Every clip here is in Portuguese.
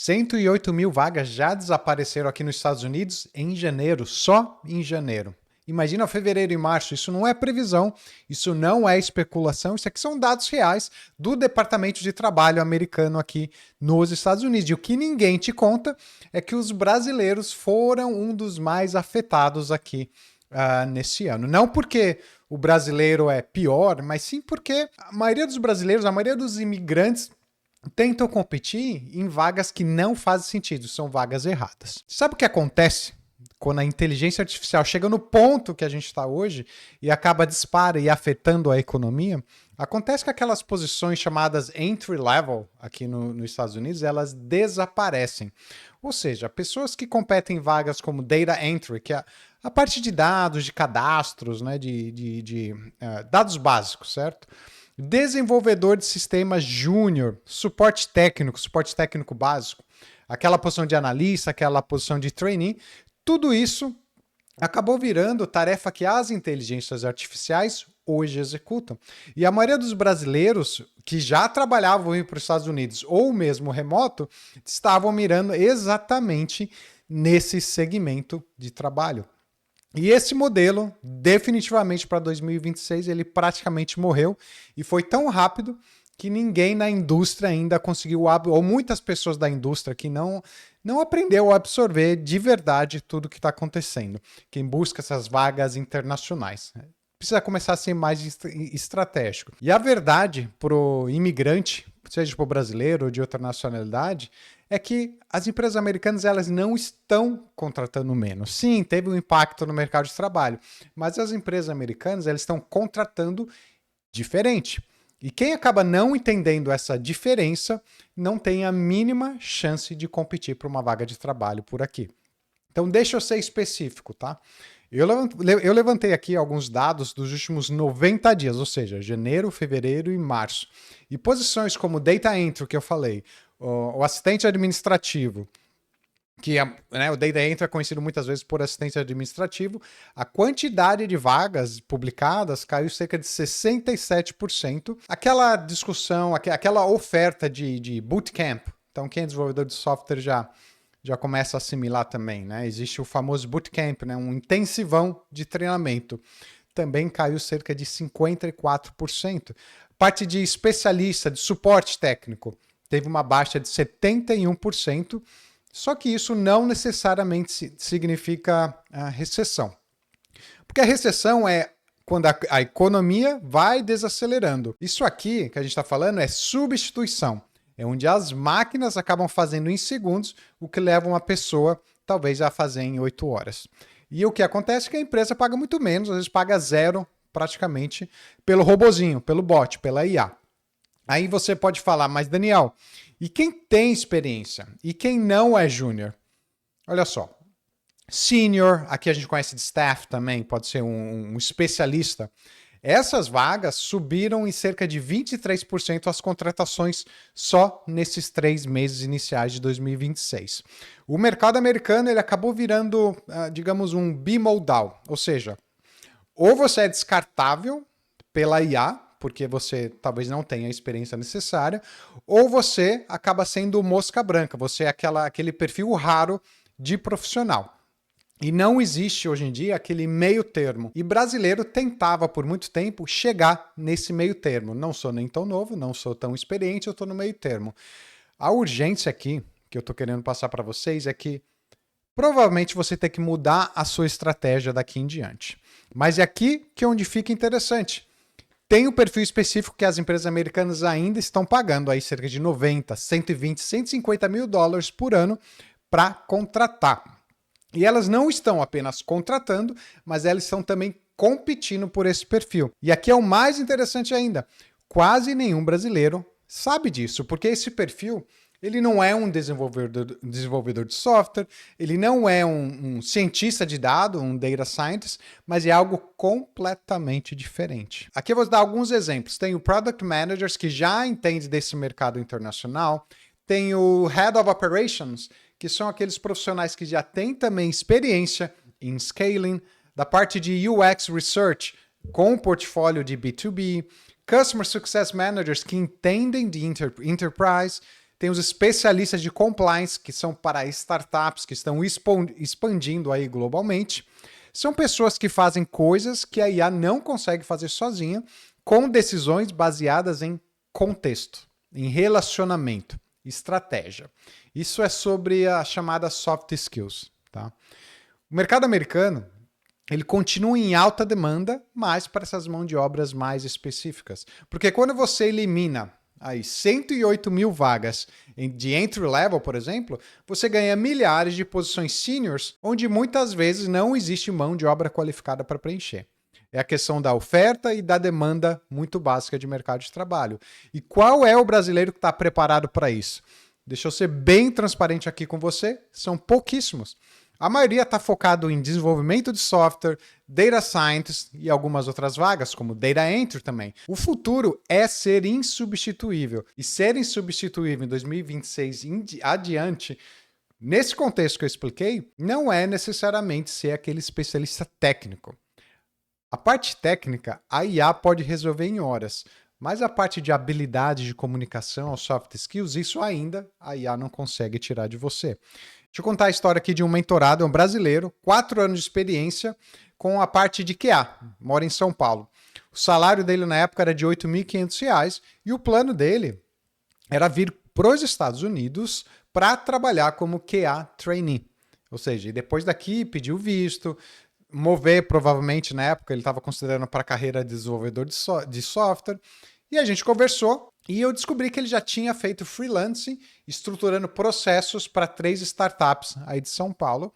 108 mil vagas já desapareceram aqui nos Estados Unidos em janeiro, só em janeiro. Imagina fevereiro e março, isso não é previsão, isso não é especulação, isso aqui são dados reais do Departamento de Trabalho americano aqui nos Estados Unidos. E o que ninguém te conta é que os brasileiros foram um dos mais afetados aqui nesse ano. Não porque o brasileiro é pior, mas sim porque a maioria dos brasileiros, a maioria dos imigrantes tentam competir em vagas que não fazem sentido, são vagas erradas. Sabe o que acontece quando a inteligência artificial chega no ponto que a gente está hoje e acaba dispara e afetando a economia? Acontece que aquelas posições chamadas entry level aqui nos Estados Unidos, elas desaparecem. Ou seja, pessoas que competem em vagas como data entry, que é a parte de dados, de cadastros, né, de dados básicos, certo? Desenvolvedor de sistemas júnior, suporte técnico básico, aquela posição de analista, aquela posição de trainee, tudo isso acabou virando tarefa que as inteligências artificiais hoje executam. E a maioria dos brasileiros que já trabalhavam para os Estados Unidos ou mesmo remoto estavam mirando exatamente nesse segmento de trabalho. E esse modelo, definitivamente para 2026, ele praticamente morreu e foi tão rápido que ninguém na indústria ainda conseguiu, ou muitas pessoas da indústria que não aprendeu a absorver de verdade tudo que está acontecendo. Quem busca essas vagas internacionais precisa começar a ser mais estratégico. E a verdade para o imigrante, seja para o brasileiro ou de outra nacionalidade, é que as empresas americanas elas não estão contratando menos. Sim, teve um impacto no mercado de trabalho, mas as empresas americanas elas estão contratando diferente. E quem acaba não entendendo essa diferença não tem a mínima chance de competir por uma vaga de trabalho por aqui. Então deixa eu ser específico, tá? Eu levantei aqui alguns dados dos últimos 90 dias, ou seja, janeiro, fevereiro e março. E posições como Data Entry, que eu falei, o assistente administrativo, que o Data Entry é conhecido muitas vezes por assistente administrativo, a quantidade de vagas publicadas caiu cerca de 67%. Aquela discussão, aquela oferta de bootcamp, então quem é desenvolvedor de software já começa a assimilar também, né? Existe o famoso bootcamp, né? Um intensivão de treinamento. Também caiu cerca de 54%. Parte de especialista, de suporte técnico, teve uma baixa de 71%. Só que isso não necessariamente significa recessão. Porque a recessão é quando a economia vai desacelerando. Isso aqui que a gente está falando é substituição. É onde as máquinas acabam fazendo em segundos o que leva uma pessoa talvez a fazer em 8 horas. E o que acontece é que a empresa paga muito menos, às vezes paga zero praticamente pelo robozinho, pelo bot, pela IA. Aí você pode falar, mas Daniel, e quem tem experiência? E quem não é júnior? Olha só, senior, aqui a gente conhece de staff também, pode ser um especialista. Essas vagas subiram em cerca de 23% as contratações só nesses 3 meses iniciais de 2026. O mercado americano ele acabou virando, digamos, um bimodal, ou seja, ou você é descartável pela IA, porque você talvez não tenha a experiência necessária, ou você acaba sendo mosca branca, você é aquele perfil raro de profissional. E não existe hoje em dia aquele meio termo. E brasileiro tentava por muito tempo chegar nesse meio termo. Não sou nem tão novo, não sou tão experiente, eu estou no meio termo. A urgência aqui, que eu estou querendo passar para vocês, é que provavelmente você tem que mudar a sua estratégia daqui em diante. Mas é aqui que é onde fica interessante. Tem o perfil específico que as empresas americanas ainda estão pagando aí cerca de 90, 120, 150 mil dólares por ano para contratar. E elas não estão apenas contratando, mas elas estão também competindo por esse perfil. E aqui é o mais interessante ainda. Quase nenhum brasileiro sabe disso, porque esse perfil ele não é um desenvolvedor de software, ele não é um cientista de dados, um data scientist, mas é algo completamente diferente. Aqui eu vou dar alguns exemplos. Tem o Product Managers, que já entende desse mercado internacional. Tem o Head of Operations, que são aqueles profissionais que já têm também experiência em scaling, da parte de UX Research, com o portfólio de B2B, Customer Success Managers, que entendem de Enterprise, Tem os especialistas de compliance, que são para startups que estão expandindo aí globalmente. São pessoas que fazem coisas que a IA não consegue fazer sozinha, com decisões baseadas em contexto, em relacionamento, estratégia. Isso é sobre a chamada soft skills. Tá? O mercado americano ele continua em alta demanda, mas para essas mãos de obras mais específicas. Porque quando você elimina aí 108 mil vagas de entry level, por exemplo, você ganha milhares de posições seniors, onde muitas vezes não existe mão de obra qualificada para preencher. É a questão da oferta e da demanda muito básica de mercado de trabalho. E qual é o brasileiro que está preparado para isso? Deixa eu ser bem transparente aqui com você, são pouquíssimos. A maioria está focado em desenvolvimento de software, data science e algumas outras vagas, como data entry também. O futuro é ser insubstituível. E ser insubstituível em 2026 adiante, nesse contexto que eu expliquei, não é necessariamente ser aquele especialista técnico. A parte técnica, a IA pode resolver em horas, mas a parte de habilidade de comunicação, os soft skills, isso ainda a IA não consegue tirar de você. Deixa eu contar a história aqui de um mentorado, um brasileiro, 4 anos de experiência com a parte de QA, mora em São Paulo. O salário dele na época era de R$ 8.500 e o plano dele era vir para os Estados Unidos para trabalhar como QA trainee. Ou seja, depois daqui pediu visto, mover provavelmente na época, ele estava considerando para a carreira de desenvolvedor de software, e a gente conversou e eu descobri que ele já tinha feito freelancing, estruturando processos para 3 startups aí de São Paulo.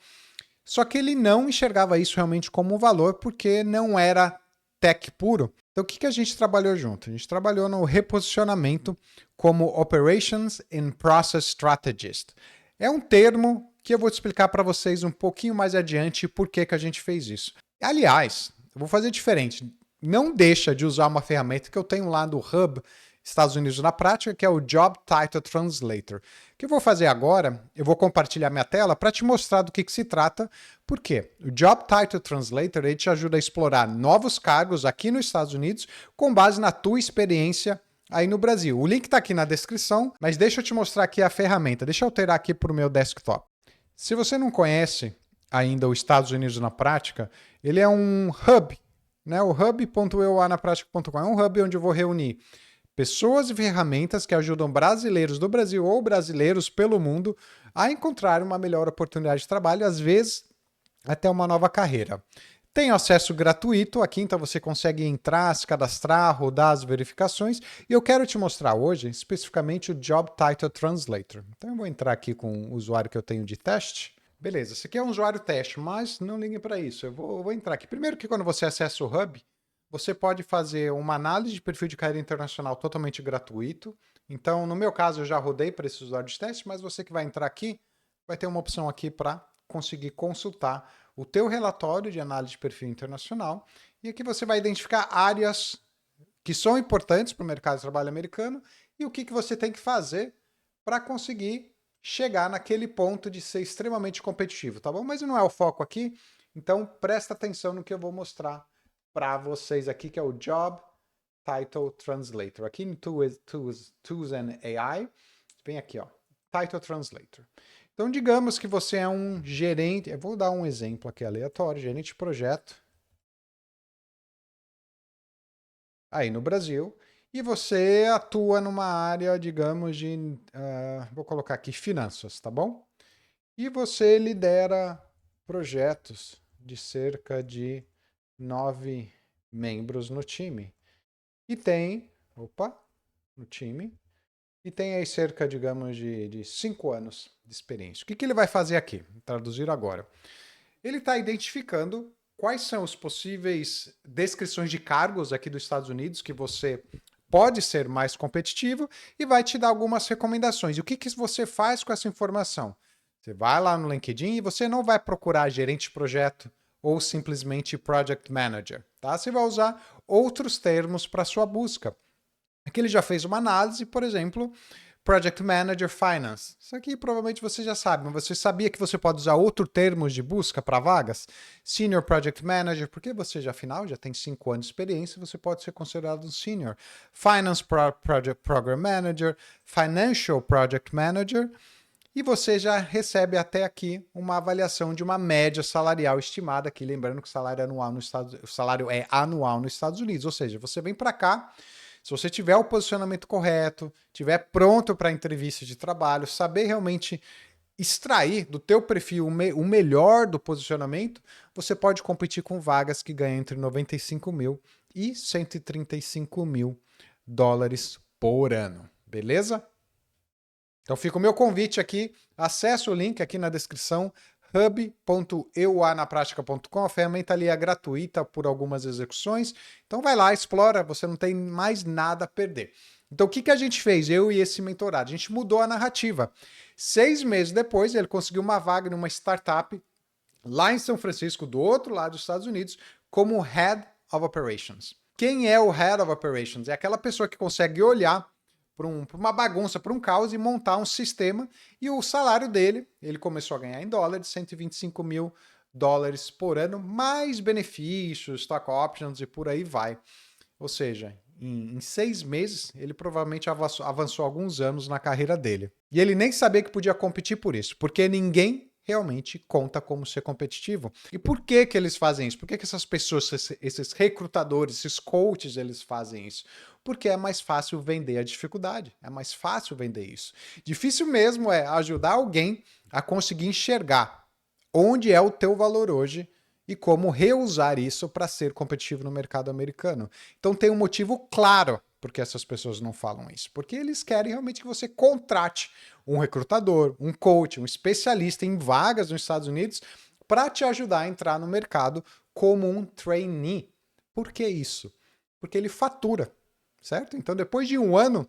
Só que ele não enxergava isso realmente como um valor, porque não era tech puro. Então, o que a gente trabalhou junto? A gente trabalhou no reposicionamento como Operations and Process Strategist. É um termo que eu vou te explicar para vocês um pouquinho mais adiante por que a gente fez isso. Aliás, eu vou fazer diferente. Não deixa de usar uma ferramenta que eu tenho lá do Hub Estados Unidos na Prática, que é o Job Title Translator. O que eu vou fazer agora, eu vou compartilhar minha tela para te mostrar do que se trata. Por quê? O Job Title Translator ele te ajuda a explorar novos cargos aqui nos Estados Unidos com base na tua experiência aí no Brasil. O link está aqui na descrição, mas deixa eu te mostrar aqui a ferramenta. Deixa eu alterar aqui para o meu desktop. Se você não conhece ainda os Estados Unidos na Prática, ele é um hub, né? O hub.euanapratica.com é um hub onde eu vou reunir pessoas e ferramentas que ajudam brasileiros do Brasil ou brasileiros pelo mundo a encontrar uma melhor oportunidade de trabalho, às vezes até uma nova carreira. Tem acesso gratuito aqui, então você consegue entrar, se cadastrar, rodar as verificações. E eu quero te mostrar hoje, especificamente, o Job Title Translator. Então eu vou entrar aqui com o usuário que eu tenho de teste. Beleza, esse aqui é um usuário teste, mas não liguem para isso. Eu vou entrar aqui. Primeiro que quando você acessa o Hub, você pode fazer uma análise de perfil de carreira internacional totalmente gratuito. Então, no meu caso, eu já rodei para esse usuário de teste, mas você que vai entrar aqui, vai ter uma opção aqui para conseguir consultar o teu relatório de análise de perfil internacional. E aqui você vai identificar áreas que são importantes para o mercado de trabalho americano e o que você tem que fazer para conseguir chegar naquele ponto de ser extremamente competitivo, tá bom? Mas não é o foco aqui, então presta atenção no que eu vou mostrar para vocês aqui, que é o Job Title Translator. Aqui em Tools and AI, vem aqui, ó, Title Translator. Então, digamos que você é um gerente, eu vou dar um exemplo aqui aleatório, gerente de projeto, aí no Brasil, e você atua numa área, digamos, de, vou colocar aqui, finanças, tá bom? E você lidera projetos de cerca de 9 membros no time. E tem, no time, e tem aí cerca, digamos, de 5 anos de experiência. O que ele vai fazer aqui? Vou traduzir agora. Ele está identificando quais são os possíveis descrições de cargos aqui dos Estados Unidos que você pode ser mais competitivo e vai te dar algumas recomendações. E o que você faz com essa informação? Você vai lá no LinkedIn e você não vai procurar gerente de projeto ou simplesmente Project Manager, tá? Você vai usar outros termos para sua busca. Aqui ele já fez uma análise, por exemplo, Project Manager Finance. Isso aqui provavelmente você já sabe, mas você sabia que você pode usar outros termos de busca para vagas? Senior Project Manager, porque você já, afinal, já tem 5 anos de experiência, você pode ser considerado um Senior. Finance Project Program Manager, Financial Project Manager, e você já recebe até aqui uma avaliação de uma média salarial estimada aqui, lembrando que o salário é anual nos Estados Unidos, ou seja, você vem para cá, se você tiver o posicionamento correto, tiver pronto para a entrevista de trabalho, saber realmente extrair do teu perfil o melhor do posicionamento, você pode competir com vagas que ganham entre 95 mil e 135 mil dólares por ano, beleza? Então fica o meu convite aqui, acesse o link aqui na descrição, hub.euanapratica.com, a ferramenta ali é gratuita por algumas execuções, então vai lá, explora, você não tem mais nada a perder. Então o que a gente fez, eu e esse mentorado? A gente mudou a narrativa. 6 meses depois, ele conseguiu uma vaga numa startup lá em São Francisco, do outro lado dos Estados Unidos, como Head of Operations. Quem é o Head of Operations? É aquela pessoa que consegue olhar para uma bagunça, para um caos e montar um sistema, e o salário dele, ele começou a ganhar em dólares, 125 mil dólares por ano, mais benefícios, stock options e por aí vai. Ou seja, em 6 meses, ele provavelmente avançou alguns anos na carreira dele. E ele nem sabia que podia competir por isso, porque ninguém realmente conta como ser competitivo. E por que eles fazem isso? Por que essas pessoas, esses recrutadores, esses coaches, eles fazem isso? Porque é mais fácil vender a dificuldade, é mais fácil vender isso. Difícil mesmo é ajudar alguém a conseguir enxergar onde é o teu valor hoje e como reusar isso para ser competitivo no mercado americano. Então tem um motivo claro por que essas pessoas não falam isso. Porque eles querem realmente que você contrate um recrutador, um coach, um especialista em vagas nos Estados Unidos para te ajudar a entrar no mercado como um trainee. Por que isso? Porque ele fatura, certo? Então depois de 1 ano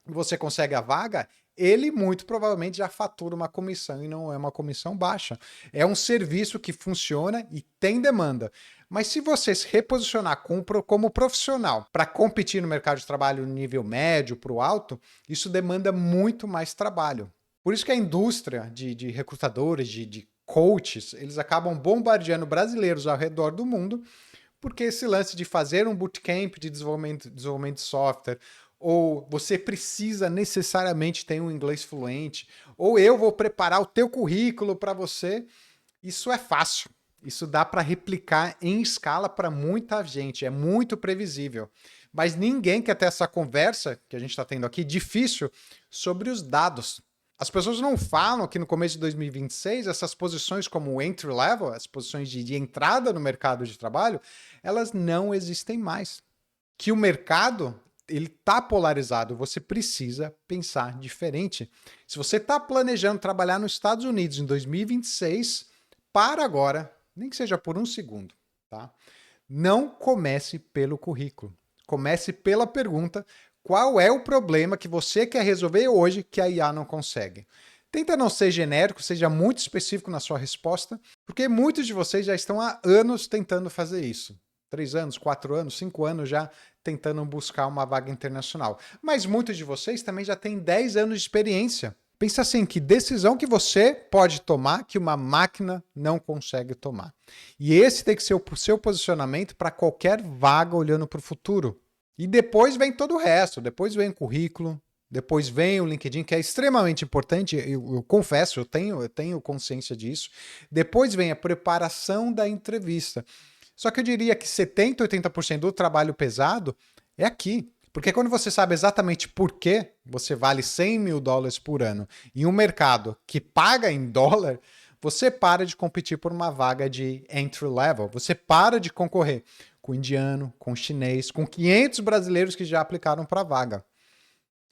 você consegue a vaga, ele muito provavelmente já fatura uma comissão e não é uma comissão baixa. É um serviço que funciona e tem demanda. Mas se você se reposicionar como profissional para competir no mercado de trabalho no nível médio para o alto, isso demanda muito mais trabalho. Por isso que a indústria de recrutadores, de coaches, eles acabam bombardeando brasileiros ao redor do mundo, porque esse lance de fazer um bootcamp de desenvolvimento de software, ou você precisa necessariamente ter um inglês fluente, ou eu vou preparar o teu currículo para você, isso é fácil. Isso dá para replicar em escala para muita gente, é muito previsível. Mas ninguém quer ter essa conversa que a gente está tendo aqui, difícil, sobre os dados. As pessoas não falam que no começo de 2026, essas posições como entry level, as posições de entrada no mercado de trabalho, elas não existem mais. Que o mercado ele está polarizado, você precisa pensar diferente. Se você está planejando trabalhar nos Estados Unidos em 2026, para agora, nem que seja por 1 segundo, tá? Não comece pelo currículo. Comece pela pergunta: qual é o problema que você quer resolver hoje que a IA não consegue? Tenta não ser genérico, seja muito específico na sua resposta, porque muitos de vocês já estão há anos tentando fazer isso. 3 anos, 4 anos, 5 anos já tentando buscar uma vaga internacional. Mas muitos de vocês também já têm 10 anos de experiência. Pensa assim, que decisão que você pode tomar que uma máquina não consegue tomar. E esse tem que ser o seu posicionamento para qualquer vaga olhando para o futuro. E depois vem todo o resto, depois vem o currículo, depois vem o LinkedIn, que é extremamente importante, eu confesso, eu tenho consciência disso. Depois vem a preparação da entrevista. Só que eu diria que 70%, 80% do trabalho pesado é aqui. Porque quando você sabe exatamente por que você vale 100 mil dólares por ano em um mercado que paga em dólar, você para de competir por uma vaga de entry level. Você para de concorrer com indiano, com chinês, com 500 brasileiros que já aplicaram para a vaga.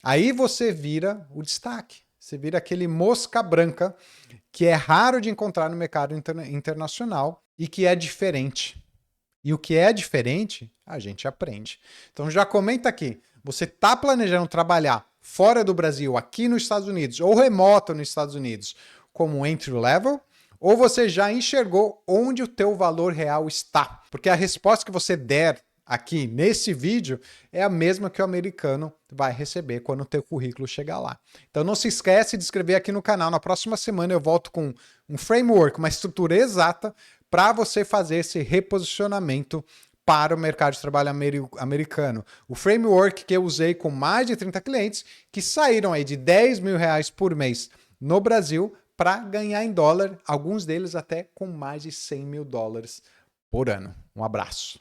Aí você vira o destaque. Você vira aquele mosca branca que é raro de encontrar no mercado internacional e que é diferente. E o que é diferente, a gente aprende. Então já comenta aqui, você está planejando trabalhar fora do Brasil, aqui nos Estados Unidos, ou remoto nos Estados Unidos, como entry level, ou você já enxergou onde o teu valor real está? Porque a resposta que você der aqui nesse vídeo é a mesma que o americano vai receber quando o teu currículo chegar lá. Então não se esquece de inscrever aqui no canal. Na próxima semana eu volto com um framework, uma estrutura exata para você fazer esse reposicionamento para o mercado de trabalho americano. O framework que eu usei com mais de 30 clientes que saíram aí de 10 mil reais por mês no Brasil para ganhar em dólar, alguns deles até com mais de 100 mil dólares por ano. Um abraço.